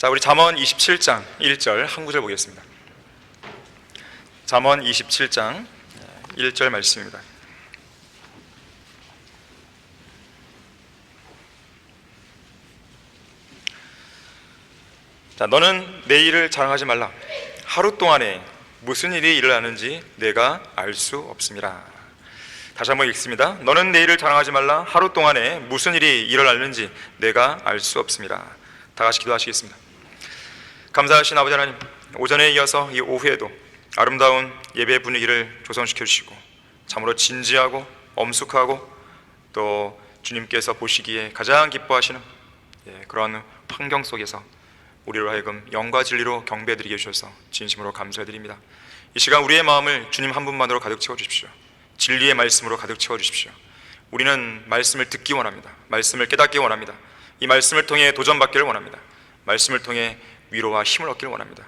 자, 우리 잠언 27장 1절 한 구절 보겠습니다. 잠언 27장 1절 말씀입니다. 자, 너는 내일을 자랑하지 말라. 하루 동안에 무슨 일이 일어나는지 내가 알 수 없음이라. 다시 한번 읽습니다. 너는 내일을 자랑하지 말라. 하루 동안에 무슨 일이 일어나는지 내가 알 수 없음이라. 다 같이 기도하시겠습니다. 감사하신 아버지 하나님, 오전에 이어서 이 오후에도 아름다운 예배 분위기를 조성시켜 주시고 참으로 진지하고 엄숙하고 또 주님께서 보시기에 가장 기뻐하시는 그런 환경 속에서 우리로 하여금 영과 진리로 경배드리게 해주셔서 진심으로 감사드립니다. 이 시간 우리의 마음을 주님 한 분만으로 가득 채워주십시오. 진리의 말씀으로 가득 채워주십시오. 우리는 말씀을 듣기 원합니다. 말씀을 깨닫기 원합니다. 이 말씀을 통해 도전받기를 원합니다. 말씀을 통해 위로와 힘을 얻기를 원합니다.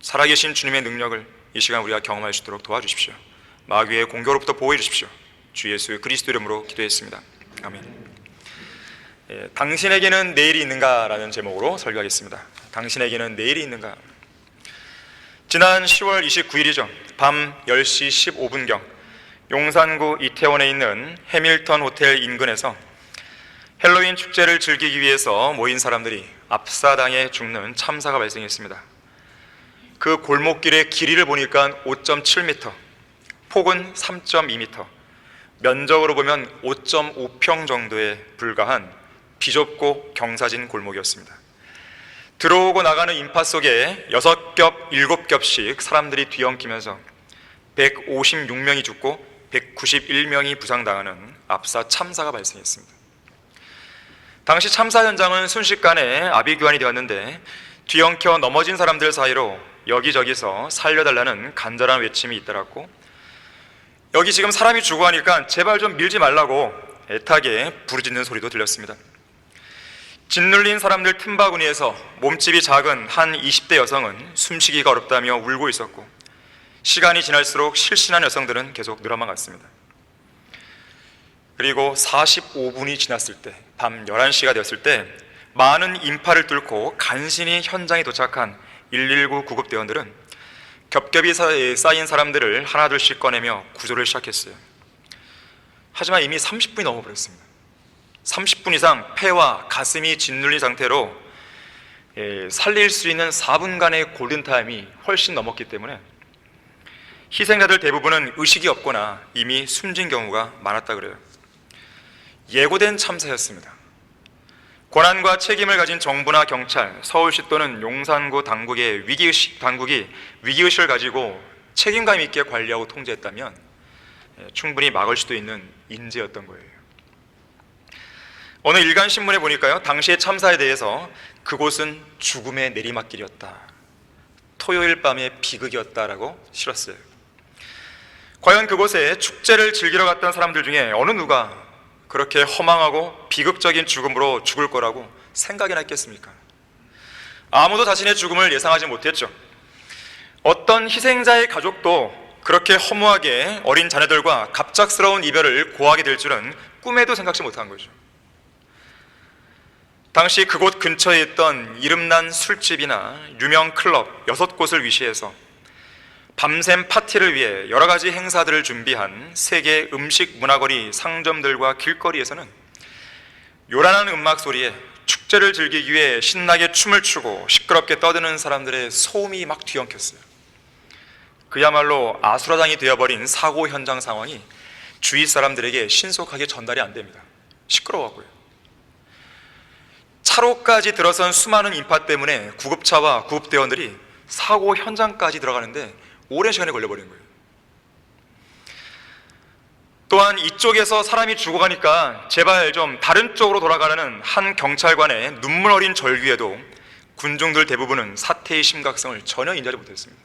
살아계신 주님의 능력을 이 시간 우리가 경험할 수 있도록 도와주십시오. 마귀의 공격으로부터 보호해 주십시오. 주 예수 그리스도 이름으로 기도했습니다. 아멘. 당신에게는 내일이 있는가? 라는 제목으로 설교하겠습니다. 당신에게는 내일이 있는가? 지난 10월 29일이죠. 밤 10시 15분경 용산구 이태원에 있는 해밀턴 호텔 인근에서 헬로윈 축제를 즐기기 위해서 모인 사람들이 압사당해 죽는 참사가 발생했습니다. 그 골목길의 길이를 보니까 5.7m, 폭은 3.2m, 면적으로 보면 5.5평 정도에 불과한 비좁고 경사진 골목이었습니다. 들어오고 나가는 인파 속에 6겹, 7겹씩 사람들이 뒤엉키면서 156명이 죽고 191명이 부상당하는 압사 참사가 발생했습니다. 당시 참사 현장은 순식간에 아비규환이 되었는데 뒤엉켜 넘어진 사람들 사이로 여기저기서 살려달라는 간절한 외침이 잇따랐고, 여기 지금 사람이 죽어가니까 제발 좀 밀지 말라고 애타게 부르짖는 소리도 들렸습니다. 짓눌린 사람들 틈바구니에서 몸집이 작은 한 20대 여성은 숨쉬기가 어렵다며 울고 있었고, 시간이 지날수록 실신한 여성들은 계속 늘어만 갔습니다. 그리고 45분이 지났을 때, 밤 11시가 되었을 때 많은 인파를 뚫고 간신히 현장에 도착한 119 구급대원들은 겹겹이 쌓인 사람들을 하나둘씩 꺼내며 구조를 시작했어요. 하지만 이미 30분이 넘어버렸습니다. 30분 이상 폐와 가슴이 짓눌린 상태로 살릴 수 있는 4분간의 골든타임이 훨씬 넘었기 때문에 희생자들 대부분은 의식이 없거나 이미 숨진 경우가 많았다 그래요. 예고된 참사였습니다. 권한과 책임을 가진 정부나 경찰, 서울시 또는 용산구 당국의 위기의식을 가지고 책임감 있게 관리하고 통제했다면 충분히 막을 수도 있는 인재였던 거예요. 오늘 일간신문에 보니까요, 당시의 참사에 대해서 그곳은 죽음의 내리막길이었다, 토요일 밤의 비극이었다라고 실었어요. 과연 그곳에 축제를 즐기러 갔던 사람들 중에 어느 누가 그렇게 허망하고 비극적인 죽음으로 죽을 거라고 생각이나 했겠습니까? 아무도 자신의 죽음을 예상하지 못했죠. 어떤 희생자의 가족도 그렇게 허무하게 어린 자녀들과 갑작스러운 이별을 고하게 될 줄은 꿈에도 생각지 못한 거죠. 당시 그곳 근처에 있던 이름난 술집이나 유명 클럽 6곳을 위시해서 밤샘 파티를 위해 여러 가지 행사들을 준비한 세계 음식 문화거리 상점들과 길거리에서는 요란한 음악 소리에 축제를 즐기기 위해 신나게 춤을 추고 시끄럽게 떠드는 사람들의 소음이 막 뒤엉켰어요. 그야말로 아수라장이 되어버린 사고 현장 상황이 주위 사람들에게 신속하게 전달이 안 됩니다. 시끄러워하고요. 차로까지 들어선 수많은 인파 때문에 구급차와 구급대원들이 사고 현장까지 들어가는데 오랜 시간이 걸려버린 거예요. 또한 이쪽에서 사람이 죽어가니까 제발 좀 다른 쪽으로 돌아가라는 한 경찰관의 눈물 어린 절규에도 군중들 대부분은 사태의 심각성을 전혀 인지하지 못했습니다.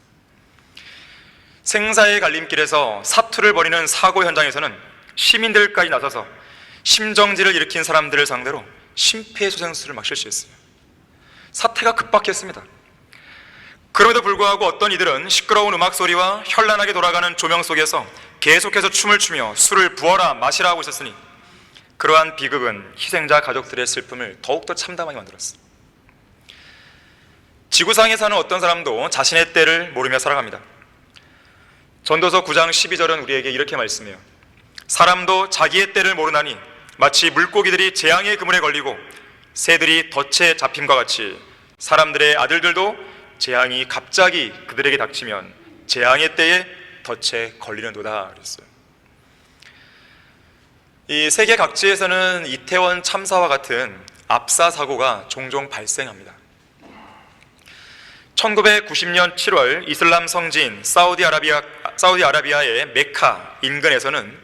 생사의 갈림길에서 사투를 벌이는 사고 현장에서는 시민들까지 나서서 심정지를 일으킨 사람들을 상대로 심폐소생술을 막 실시했어요. 사태가 급박했습니다. 그럼에도 불구하고 어떤 이들은 시끄러운 음악 소리와 현란하게 돌아가는 조명 속에서 계속해서 춤을 추며 술을 부어라 마시라 하고 있었으니 그러한 비극은 희생자 가족들의 슬픔을 더욱더 참담하게 만들었습니다. 지구상에 사는 어떤 사람도 자신의 때를 모르며 살아갑니다. 전도서 9장 12절은 우리에게 이렇게 말씀해요. 사람도 자기의 때를 모르나니 마치 물고기들이 재앙의 그물에 걸리고 새들이 덫에 잡힘과 같이 사람들의 아들들도 재앙이 갑자기 그들에게 닥치면 재앙의 때에 덫에 걸리는도다 그랬어요. 이 세계 각지에서는 이태원 참사와 같은 압사 사고가 종종 발생합니다. 1990년 7월 이슬람 성지인 사우디아라비아의 메카 인근에서는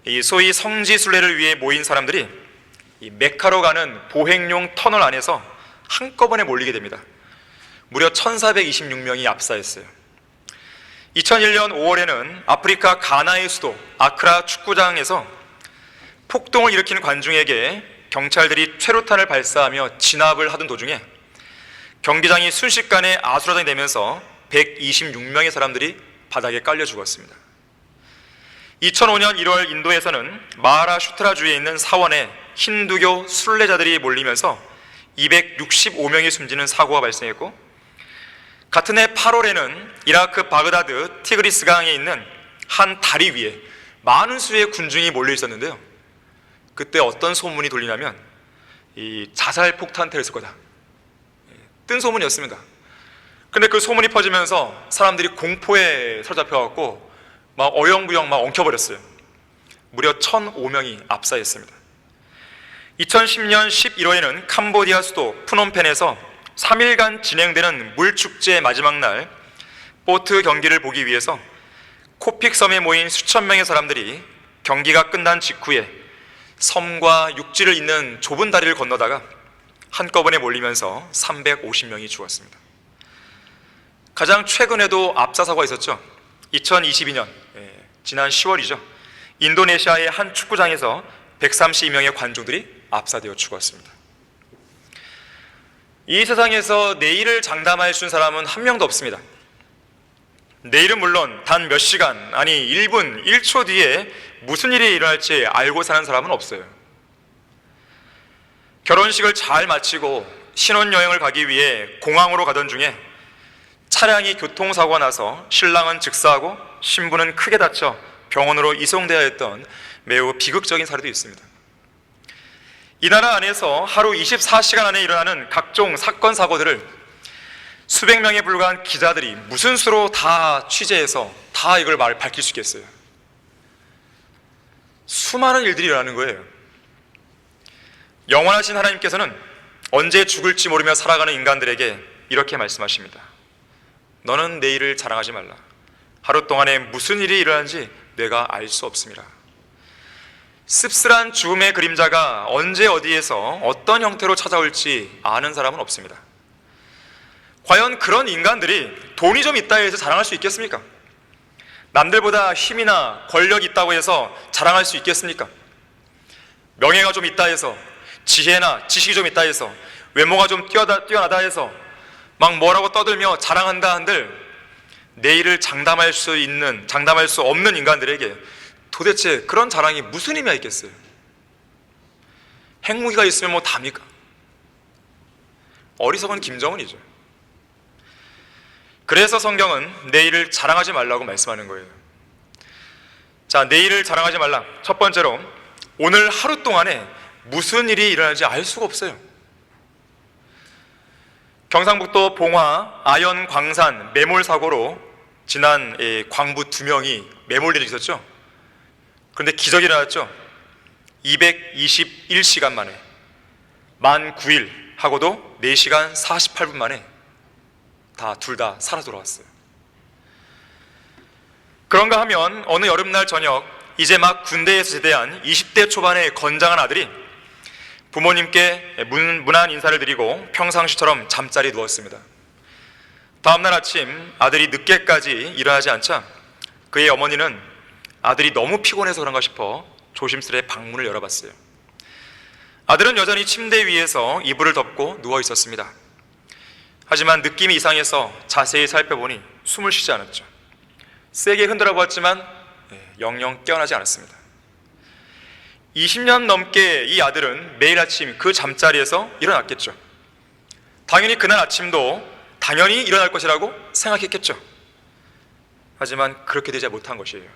이 소위 성지 순례를 위해 모인 사람들이 이 메카로 가는 보행용 터널 안에서 한꺼번에 몰리게 됩니다. 무려 1426명이 압사했어요. 2001년 5월에는 아프리카 가나의 수도 아크라 축구장에서 폭동을 일으킨 관중에게 경찰들이 최루탄을 발사하며 진압을 하던 도중에 경기장이 순식간에 아수라장이 되면서 126명의 사람들이 바닥에 깔려 죽었습니다. 2005년 1월 인도에서는 마하라슈트라주에 있는 사원에 힌두교 순례자들이 몰리면서 265명이 숨지는 사고가 발생했고, 같은 해 8월에는 이라크 바그다드 티그리스 강에 있는 한 다리 위에 많은 수의 군중이 몰려 있었는데요, 그때 어떤 소문이 돌리냐면 이 자살 폭탄 테러였을 거다, 뜬 소문이었습니다. 근데 그 소문이 퍼지면서 사람들이 공포에 사로잡혀갖고 막 어영부영 막 엉켜버렸어요. 무려 1,005명이 압사했습니다. 2010년 11월에는 캄보디아 수도 프놈펜에서 3일간 진행되는 물축제 마지막 날 보트 경기를 보기 위해서 코픽섬에 모인 수천 명의 사람들이 경기가 끝난 직후에 섬과 육지를 잇는 좁은 다리를 건너다가 한꺼번에 몰리면서 350명이 죽었습니다. 가장 최근에도 압사 사고가 있었죠. 2022년 지난 10월이죠. 인도네시아의 한 축구장에서 132명의 관중들이 압사되어 죽었습니다. 이 세상에서 내일을 장담할 수 있는 사람은 한 명도 없습니다. 내일은 물론 단 몇 시간, 아니 1분, 1초 뒤에 무슨 일이 일어날지 알고 사는 사람은 없어요. 결혼식을 잘 마치고 신혼여행을 가기 위해 공항으로 가던 중에 차량이 교통사고가 나서 신랑은 즉사하고 신부는 크게 다쳐 병원으로 이송되어야 했던 매우 비극적인 사례도 있습니다. 이 나라 안에서 하루 24시간 안에 일어나는 각종 사건 사고들을 수백 명에 불과한 기자들이 무슨 수로 다 취재해서 다 이걸 밝힐 수 있겠어요? 수많은 일들이 일어나는 거예요. 영원하신 하나님께서는 언제 죽을지 모르며 살아가는 인간들에게 이렇게 말씀하십니다. 너는 내일을 자랑하지 말라. 하루 동안에 무슨 일이 일어나는지 내가 알 수 없습니다. 씁쓸한 죽음의 그림자가 언제 어디에서 어떤 형태로 찾아올지 아는 사람은 없습니다. 과연 그런 인간들이 돈이 좀 있다 해서 자랑할 수 있겠습니까? 남들보다 힘이나 권력이 있다고 해서 자랑할 수 있겠습니까? 명예가 좀 있다 해서, 지혜나 지식이 좀 있다 해서, 외모가 좀 뛰어나다 해서 막 뭐라고 떠들며 자랑한다 한들 내일을 장담할 수 없는 인간들에게 도대체 그런 자랑이 무슨 의미가 있겠어요? 핵무기가 있으면 뭐 답니까? 어리석은 김정은이죠. 그래서 성경은 내일을 자랑하지 말라고 말씀하는 거예요. 자, 내일을 자랑하지 말라. 첫 번째로, 오늘 하루 동안에 무슨 일이 일어날지 알 수가 없어요. 경상북도 봉화 아연 광산 매몰 사고로 지난 광부 2명이 매몰 일이 있었죠. 그런데 기적이 일어났죠. 221시간 만에, 만 9일 하고도 4시간 48분 만에 둘 다 살아 돌아왔어요. 그런가 하면 어느 여름날 저녁, 이제 막 군대에서 제대한 20대 초반의 건장한 아들이 부모님께 문안 인사를 드리고 평상시처럼 잠자리에 누웠습니다. 다음날 아침 아들이 늦게까지 일어나지 않자 그의 어머니는 아들이 너무 피곤해서 그런가 싶어 조심스레 방문을 열어봤어요. 아들은 여전히 침대 위에서 이불을 덮고 누워 있었습니다. 하지만 느낌이 이상해서 자세히 살펴보니 숨을 쉬지 않았죠. 세게 흔들어 보았지만 영영 깨어나지 않았습니다. 20년 넘게 이 아들은 매일 아침 그 잠자리에서 일어났겠죠. 당연히 그날 아침도 당연히 일어날 것이라고 생각했겠죠. 하지만 그렇게 되지 못한 것이에요.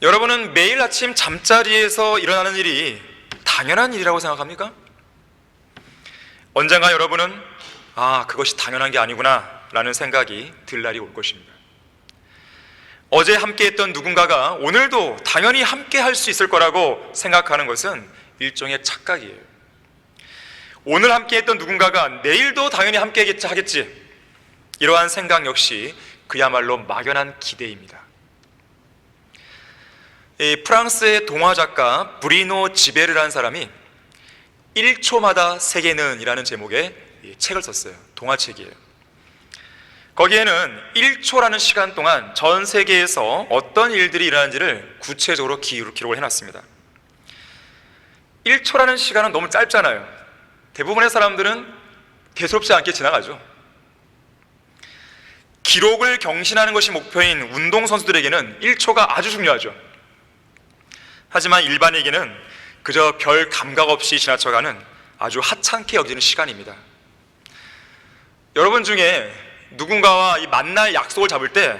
여러분은 매일 아침 잠자리에서 일어나는 일이 당연한 일이라고 생각합니까? 언젠가 여러분은 그것이 당연한 게 아니구나 라는 생각이 들 날이 올 것입니다. 어제 함께했던 누군가가 오늘도 당연히 함께 할 수 있을 거라고 생각하는 것은 일종의 착각이에요. 오늘 함께했던 누군가가 내일도 당연히 함께 하겠지, 이러한 생각 역시 그야말로 막연한 기대입니다. 프랑스의 동화 작가 브리노 지베르라는 사람이 1초마다 세계는 이라는 제목의 책을 썼어요. 동화책이에요. 거기에는 1초라는 시간 동안 전 세계에서 어떤 일들이 일어나는지를 구체적으로 기록을 해놨습니다. 1초라는 시간은 너무 짧잖아요. 대부분의 사람들은 대수롭지 않게 지나가죠. 기록을 경신하는 것이 목표인 운동선수들에게는 1초가 아주 중요하죠. 하지만 일반에게는 그저 별 감각 없이 지나쳐가는 아주 하찮게 여기는 시간입니다. 여러분 중에 누군가와 만날 약속을 잡을 때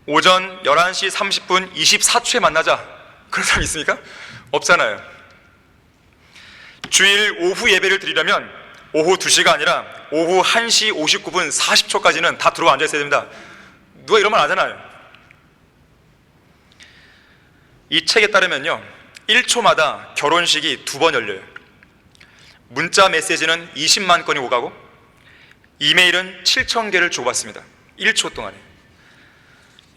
오전 11시 30분 24초에 만나자, 그런 사람 있습니까? 없잖아요. 주일 오후 예배를 드리려면 오후 2시가 아니라 오후 1시 59분 40초까지는 다 들어와 앉아 있어야 됩니다. 누가 이런 말 하잖아요. 이 책에 따르면요, 1초마다 결혼식이 2번 열려요. 문자 메시지는 20만 건이 오가고 이메일은 7,000개를 주고받습니다. 1초 동안에.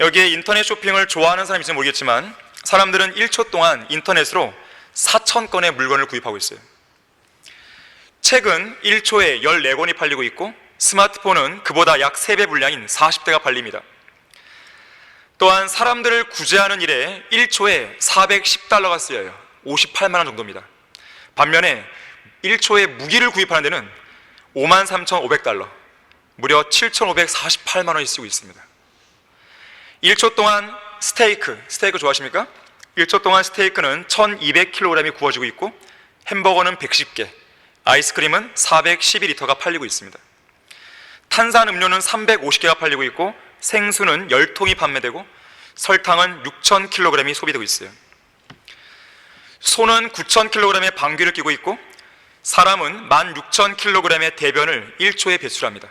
여기에 인터넷 쇼핑을 좋아하는 사람인지 모르겠지만 사람들은 1초 동안 인터넷으로 4,000건의 물건을 구입하고 있어요. 책은 1초에 14권이 팔리고 있고 스마트폰은 그보다 약 3배 분량인 40대가 팔립니다. 또한 사람들을 구제하는 일에 1초에 410달러가 쓰여요. 58만 원 정도입니다. 반면에 1초에 무기를 구입하는 데는 53,500달러, 무려 7,548만 원이 쓰고 있습니다. 1초 동안 스테이크 좋아하십니까? 1초 동안 스테이크는 1,200kg이 구워지고 있고 햄버거는 110개, 아이스크림은 412리터가 팔리고 있습니다. 탄산음료는 350개가 팔리고 있고 생수는 10통이 판매되고 설탕은 6,000kg이 소비되고 있어요. 소는 9,000kg의 방귀를 뀌고 있고 사람은 16,000kg의 대변을 1초에 배출합니다.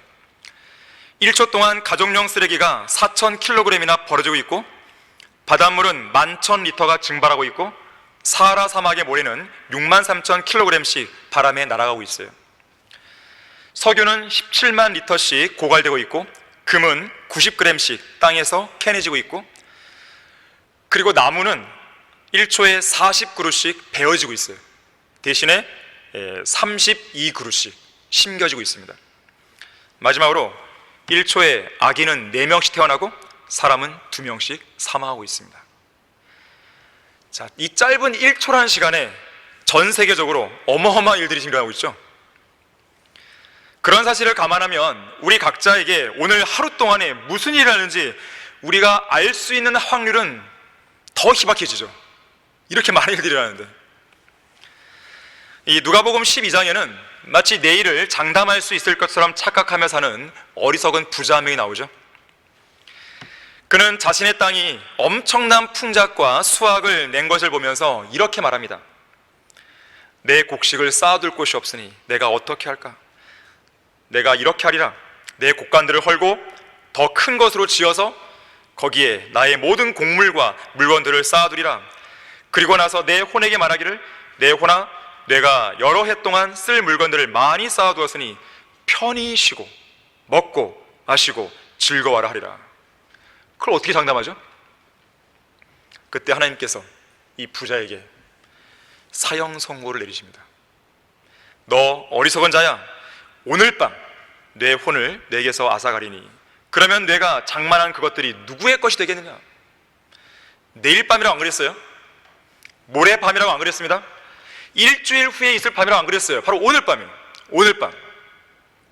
1초 동안 가정용 쓰레기가 4,000kg이나 버려지고 있고 바닷물은 11,000리터가 증발하고 있고 사하라 사막의 모래는 63,000kg씩 바람에 날아가고 있어요. 석유는 17만 리터씩 고갈되고 있고 금은 90g씩 땅에서 캐내지고 있고 그리고 나무는 1초에 40그루씩 베어지고 있어요. 대신에 32그루씩 심겨지고 있습니다. 마지막으로 1초에 아기는 4명씩 태어나고 사람은 2명씩 사망하고 있습니다. 자, 이 짧은 1초라는 시간에 전 세계적으로 어마어마한 일들이 일어나고 있죠. 그런 사실을 감안하면 우리 각자에게 오늘 하루 동안에 무슨 일이 일어나는지 우리가 알 수 있는 확률은 더 희박해지죠. 이렇게 많은 일들이 일어나는데. 이 누가복음 12장에는 마치 내일을 장담할 수 있을 것처럼 착각하며 사는 어리석은 부자 한 명이 나오죠. 그는 자신의 땅이 엄청난 풍작과 수확을 낸 것을 보면서 이렇게 말합니다. 내 곡식을 쌓아둘 곳이 없으니 내가 어떻게 할까? 내가 이렇게 하리라. 내 곡간들을 헐고 더 큰 것으로 지어서 거기에 나의 모든 곡물과 물건들을 쌓아두리라. 그리고 나서 내 혼에게 말하기를 내 혼아, 내가 여러 해 동안 쓸 물건들을 많이 쌓아두었으니 편히 쉬고 먹고 마시고 즐거워라 하리라. 그걸 어떻게 장담하죠? 그때 하나님께서 이 부자에게 사형 선고를 내리십니다. 너 어리석은 자야, 오늘 밤 내 혼을 내게서 앗아가리니 그러면 내가 장만한 그것들이 누구의 것이 되겠느냐? 내일 밤이라고 안 그랬어요? 모레 밤이라고 안 그랬습니다. 일주일 후에 있을 밤이라고 안 그랬어요. 바로 오늘 밤이에요. 오늘 밤.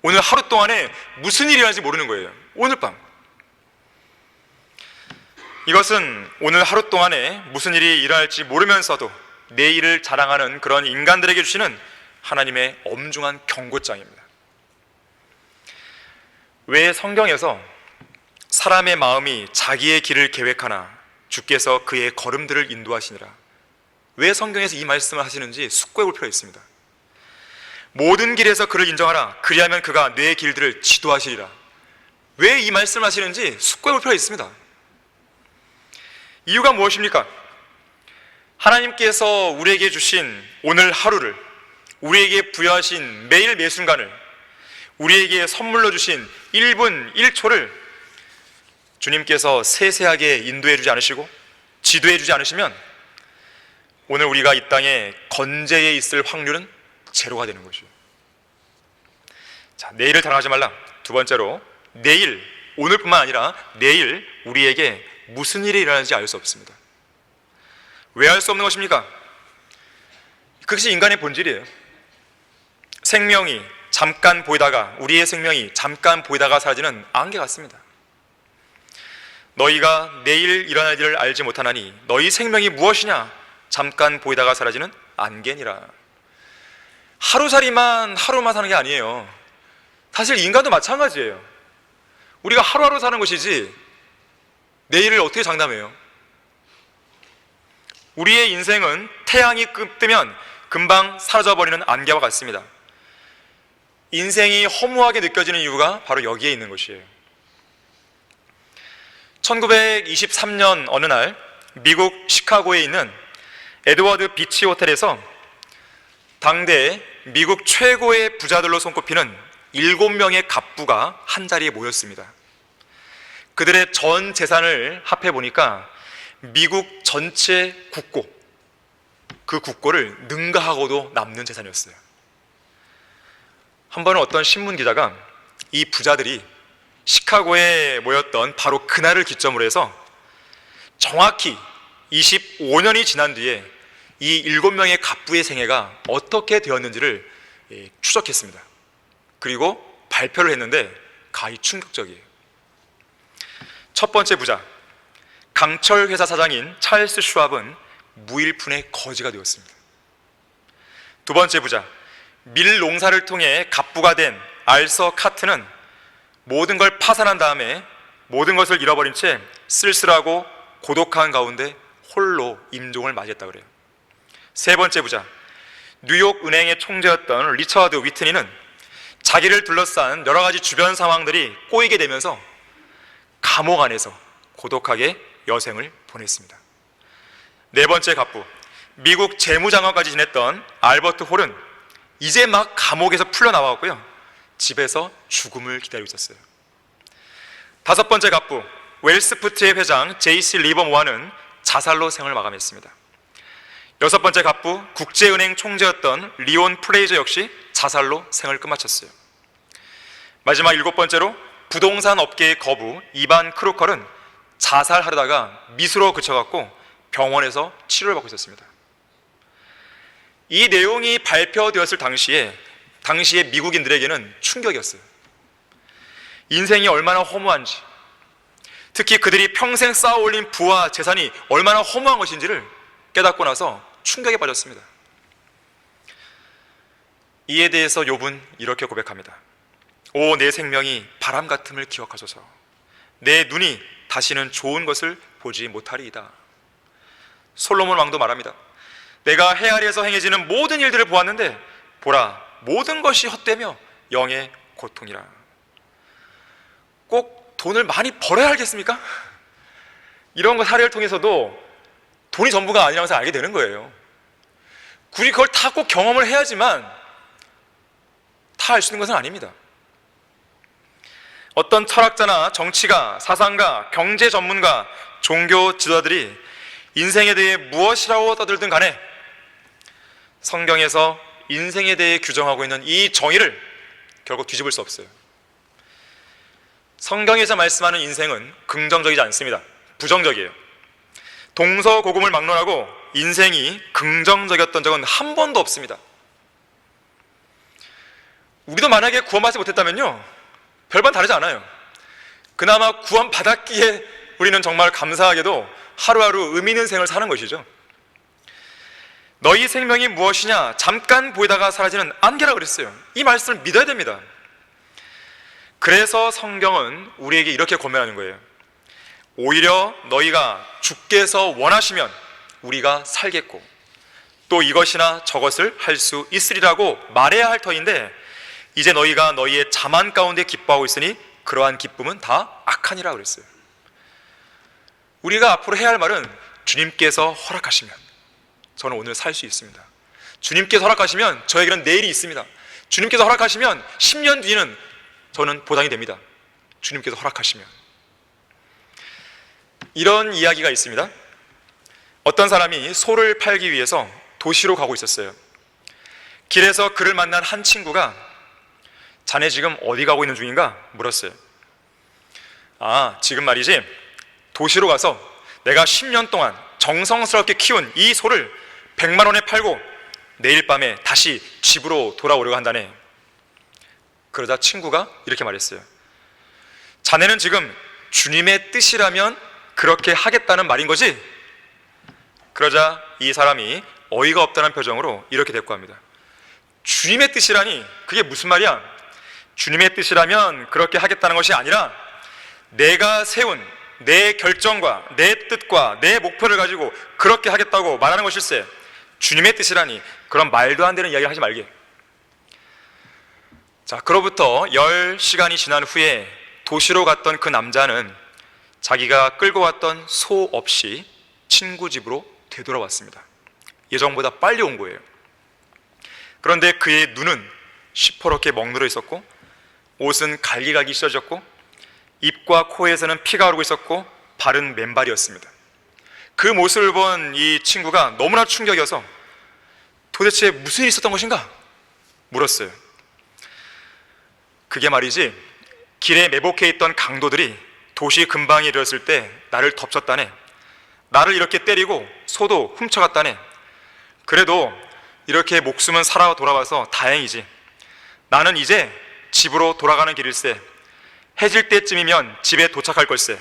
오늘 하루 동안에 무슨 일이 일어날지 모르는 거예요. 오늘 밤. 이것은 오늘 하루 동안에 무슨 일이 일어날지 모르면서도 내일을 자랑하는 그런 인간들에게 주시는 하나님의 엄중한 경고장입니다. 왜 성경에서 사람의 마음이 자기의 길을 계획하나 주께서 그의 걸음들을 인도하시니라, 왜 성경에서 이 말씀을 하시는지 숙고해 볼 필요가 있습니다. 모든 길에서 그를 인정하라, 그리하면 그가 내 길들을 지도하시리라, 왜 이 말씀을 하시는지 숙고해 볼 필요가 있습니다. 이유가 무엇입니까? 하나님께서 우리에게 주신 오늘 하루를, 우리에게 부여하신 매일 매 순간을, 우리에게 선물로 주신 1분 1초를 주님께서 세세하게 인도해 주지 않으시고 지도해 주지 않으시면 오늘 우리가 이 땅에 건재해 있을 확률은 제로가 되는 것이에요. 자, 내일을 당하지 말라. 두 번째로, 내일, 오늘뿐만 아니라 내일 우리에게 무슨 일이 일어나는지 알 수 없습니다. 왜 알 수 없는 것입니까? 그것이 인간의 본질이에요. 생명이 잠깐 보이다가, 우리의 생명이 잠깐 보이다가 사라지는 안개 같습니다. 너희가 내일 일어날 일을 알지 못하나니 너희 생명이 무엇이냐? 잠깐 보이다가 사라지는 안개니라. 하루살이만 하루만 사는 게 아니에요. 사실 인간도 마찬가지예요. 우리가 하루하루 사는 것이지 내일을 어떻게 장담해요? 우리의 인생은 태양이 뜨면 금방 사라져버리는 안개와 같습니다. 인생이 허무하게 느껴지는 이유가 바로 여기에 있는 것이에요. 1923년 어느 날 미국 시카고에 있는 에드워드 비치 호텔에서 당대 미국 최고의 부자들로 손꼽히는 7명의 갑부가 한자리에 모였습니다. 그들의 전 재산을 합해 보니까 미국 전체 국고, 그 국고를 능가하고도 남는 재산이었어요. 한 번은 어떤 신문 기자가 이 부자들이 시카고에 모였던 바로 그날을 기점으로 해서 정확히 25년이 지난 뒤에 이 7명의 갑부의 생애가 어떻게 되었는지를 추적했습니다. 그리고 발표를 했는데 가히 충격적이에요. 첫 번째 부자, 강철 회사 사장인 찰스 슈왑은 무일푼의 거지가 되었습니다. 두 번째 부자, 밀 농사를 통해 갑부가 된 알서 카트는 모든 걸 파산한 다음에 모든 것을 잃어버린 채 쓸쓸하고 고독한 가운데 홀로 임종을 맞이했다고 그래요. 세 번째 부자, 뉴욕 은행의 총재였던 리처드 위트니는 자기를 둘러싼 여러 가지 주변 상황들이 꼬이게 되면서 감옥 안에서 고독하게 여생을 보냈습니다. 네 번째 갑부, 미국 재무장관까지 지냈던 알버트 홀은 이제 막 감옥에서 풀려나왔고요, 집에서 죽음을 기다리고 있었어요. 다섯 번째 갑부, 웰스푸트의 회장 제이씨 리버모어는 자살로 생을 마감했습니다. 여섯 번째 갑부, 국제은행 총재였던 리온 프레이저 역시 자살로 생을 끝마쳤어요. 마지막 일곱 번째로 부동산 업계의 거부 이반 크루컬은 자살하려다가 미수로 그쳐갖고 병원에서 치료를 받고 있었습니다. 이 내용이 발표되었을 당시에 미국인들에게는 충격이었어요. 인생이 얼마나 허무한지, 특히 그들이 평생 쌓아 올린 부와 재산이 얼마나 허무한 것인지를 깨닫고 나서 충격에 빠졌습니다. 이에 대해서 욥은 이렇게 고백합니다. 오, 내 생명이 바람 같음을 기억하소서. 내 눈이 다시는 좋은 것을 보지 못하리이다. 솔로몬 왕도 말합니다. 내가 해 아래에서 행해지는 모든 일들을 보았는데 보라, 모든 것이 헛되며 영의 고통이라. 꼭 돈을 많이 벌어야 알겠습니까? 이런 거 사례를 통해서도 돈이 전부가 아니라는 것을 알게 되는 거예요. 굳이 그걸 다 꼭 경험을 해야지만 다 알 수 있는 것은 아닙니다. 어떤 철학자나 정치가, 사상가, 경제 전문가, 종교 지도자들이 인생에 대해 무엇이라고 떠들든 간에 성경에서 인생에 대해 규정하고 있는 이 정의를 결국 뒤집을 수 없어요. 성경에서 말씀하는 인생은 긍정적이지 않습니다. 부정적이에요. 동서고금을 막론하고 인생이 긍정적이었던 적은 한 번도 없습니다. 우리도 만약에 구원받지 못했다면요, 별반 다르지 않아요. 그나마 구원받았기에 우리는 정말 감사하게도 하루하루 의미 있는 생을 사는 것이죠. 너희 생명이 무엇이냐? 잠깐 보이다가 사라지는 안개라 그랬어요. 이 말씀을 믿어야 됩니다. 그래서 성경은 우리에게 이렇게 권면하는 거예요. 오히려 너희가 주께서 원하시면 우리가 살겠고 또 이것이나 저것을 할 수 있으리라고 말해야 할 터인데, 이제 너희가 너희의 자만 가운데 기뻐하고 있으니 그러한 기쁨은 다 악하니라 그랬어요. 우리가 앞으로 해야 할 말은 주님께서 허락하시면 저는 오늘 살 수 있습니다. 주님께서 허락하시면 저에게는 내일이 있습니다. 주님께서 허락하시면 10년 뒤는 저는 보장이 됩니다. 주님께서 허락하시면. 이런 이야기가 있습니다. 어떤 사람이 소를 팔기 위해서 도시로 가고 있었어요. 길에서 그를 만난 한 친구가 자네 지금 어디 가고 있는 중인가? 물었어요. 아, 지금 말이지 도시로 가서 내가 10년 동안 정성스럽게 키운 이 소를 100만 원에 팔고 내일 밤에 다시 집으로 돌아오려고 한다네. 그러자 친구가 이렇게 말했어요. 자네는 지금 주님의 뜻이라면 그렇게 하겠다는 말인 거지? 그러자 이 사람이 어이가 없다는 표정으로 이렇게 대꾸합니다. 주님의 뜻이라니 그게 무슨 말이야? 주님의 뜻이라면 그렇게 하겠다는 것이 아니라 내가 세운 내 결정과 내 뜻과 내 목표를 가지고 그렇게 하겠다고 말하는 것일세. 주님의 뜻이라니 그런 말도 안 되는 이야기 하지 말게. 자, 그로부터 10시간이 지난 후에 도시로 갔던 그 남자는 자기가 끌고 왔던 소 없이 친구 집으로 되돌아왔습니다. 예정보다 빨리 온 거예요. 그런데 그의 눈은 시퍼렇게 멍들어 있었고 옷은 갈기갈기 찢어졌고 입과 코에서는 피가 흐르고 있었고 발은 맨발이었습니다. 그 모습을 본 이 친구가 너무나 충격이어서 도대체 무슨 일이 있었던 것인가? 물었어요. 그게 말이지, 길에 매복해 있던 강도들이 도시 근방에 이르렀을 때 나를 덮쳤다네. 나를 이렇게 때리고 소도 훔쳐갔다네. 그래도 이렇게 목숨은 살아 돌아와서 다행이지. 나는 이제 집으로 돌아가는 길일세. 해질 때쯤이면 집에 도착할 걸세.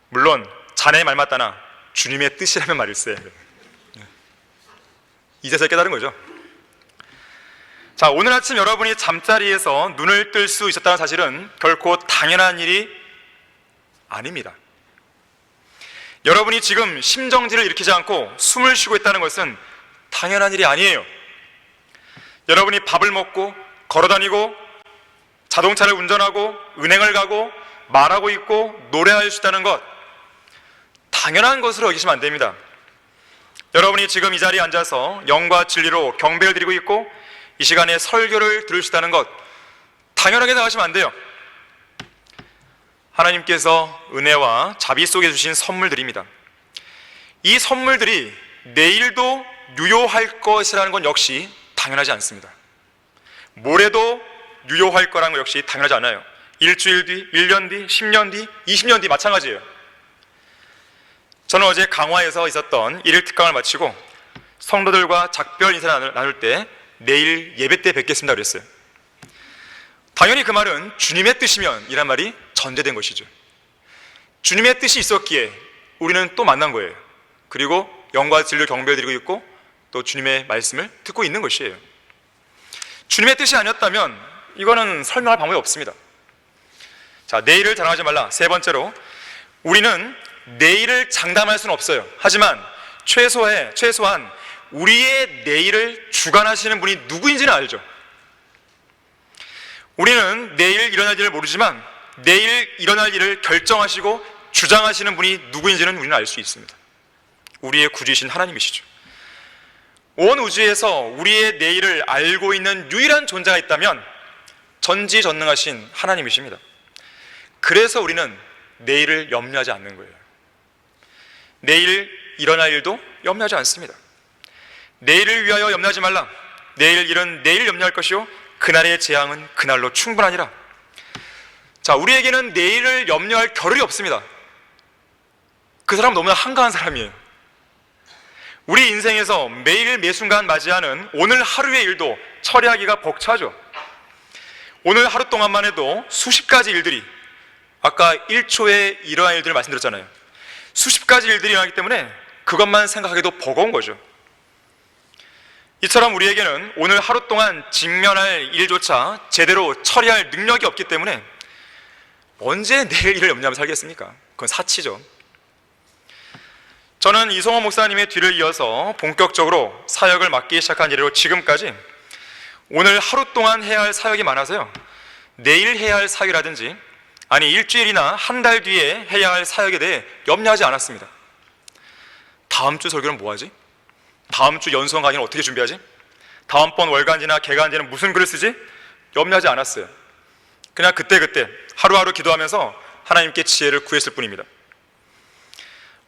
물론 자네 말 맞다나 주님의 뜻이라면 말일세. 이제서 깨달은 거죠. 자, 오늘 아침 여러분이 잠자리에서 눈을 뜰 수 있었다는 사실은 결코 당연한 일이 아닙니다. 여러분이 지금 심정지를 일으키지 않고 숨을 쉬고 있다는 것은 당연한 일이 아니에요. 여러분이 밥을 먹고 걸어다니고 자동차를 운전하고 은행을 가고 말하고 있고 노래할 수 있다는 것, 당연한 것으로 여기시면 안 됩니다. 여러분이 지금 이 자리에 앉아서 영과 진리로 경배를 드리고 있고 이 시간에 설교를 들을 수 있다는 것, 당연하게 생각하시면 안 돼요. 하나님께서 은혜와 자비 속에 주신 선물들입니다. 이 선물들이 내일도 유효할 것이라는 건 역시 당연하지 않습니다. 모레도 유효할 거라는 것 역시 당연하지 않아요. 일주일 뒤, 1년 뒤, 10년 뒤, 20년 뒤 마찬가지예요. 저는 어제 강화에서 있었던 일일 특강을 마치고 성도들과 작별 인사를 나눌 때 내일 예배 때 뵙겠습니다 그랬어요. 당연히 그 말은 주님의 뜻이면 이란 말이 전제된 것이죠. 주님의 뜻이 있었기에 우리는 또 만난 거예요. 그리고 영과 진리로 경배를 드리고 있고 또 주님의 말씀을 듣고 있는 것이에요. 주님의 뜻이 아니었다면 이거는 설명할 방법이 없습니다. 자, 내일을 자랑하지 말라. 세 번째로, 우리는 내일을 장담할 수는 없어요. 하지만 최소한 우리의 내일을 주관하시는 분이 누구인지는 알죠. 우리는 내일 일어날 일을 모르지만 내일 일어날 일을 결정하시고 주장하시는 분이 누구인지는 우리는 알 수 있습니다. 우리의 구주이신 하나님이시죠. 온 우주에서 우리의 내일을 알고 있는 유일한 존재가 있다면 전지전능하신 하나님이십니다. 그래서 우리는 내일을 염려하지 않는 거예요. 내일 일어날 일도 염려하지 않습니다. 내일을 위하여 염려하지 말라. 내일 일은 내일 염려할 것이요 그날의 재앙은 그날로 충분하니라. 자, 우리에게는 내일을 염려할 겨를이 없습니다. 그 사람은 너무나 한가한 사람이에요. 우리 인생에서 매일 매순간 맞이하는 오늘 하루의 일도 처리하기가 벅차죠. 오늘 하루 동안만 해도 수십 가지 일들이, 아까 1초에 이러한 일들을 말씀드렸잖아요. 수십 가지 일들이 일어나기 때문에 그것만 생각하기도 버거운 거죠. 이처럼 우리에게는 오늘 하루 동안 직면할 일조차 제대로 처리할 능력이 없기 때문에 언제 내일 일을 염려하며 살겠습니까? 그건 사치죠. 저는 이성호 목사님의 뒤를 이어서 본격적으로 사역을 맡기 시작한 이래로 지금까지 오늘 하루 동안 해야 할 사역이 많아서요, 내일 해야 할 사역이라든지 아니 일주일이나 한 달 뒤에 해야 할 사역에 대해 염려하지 않았습니다. 다음 주 설교는 뭐 하지? 다음 주 연수원 강의는 어떻게 준비하지? 다음번 월간지나 개간지는 무슨 글을 쓰지? 염려하지 않았어요. 그냥 그때그때 하루하루 기도하면서 하나님께 지혜를 구했을 뿐입니다.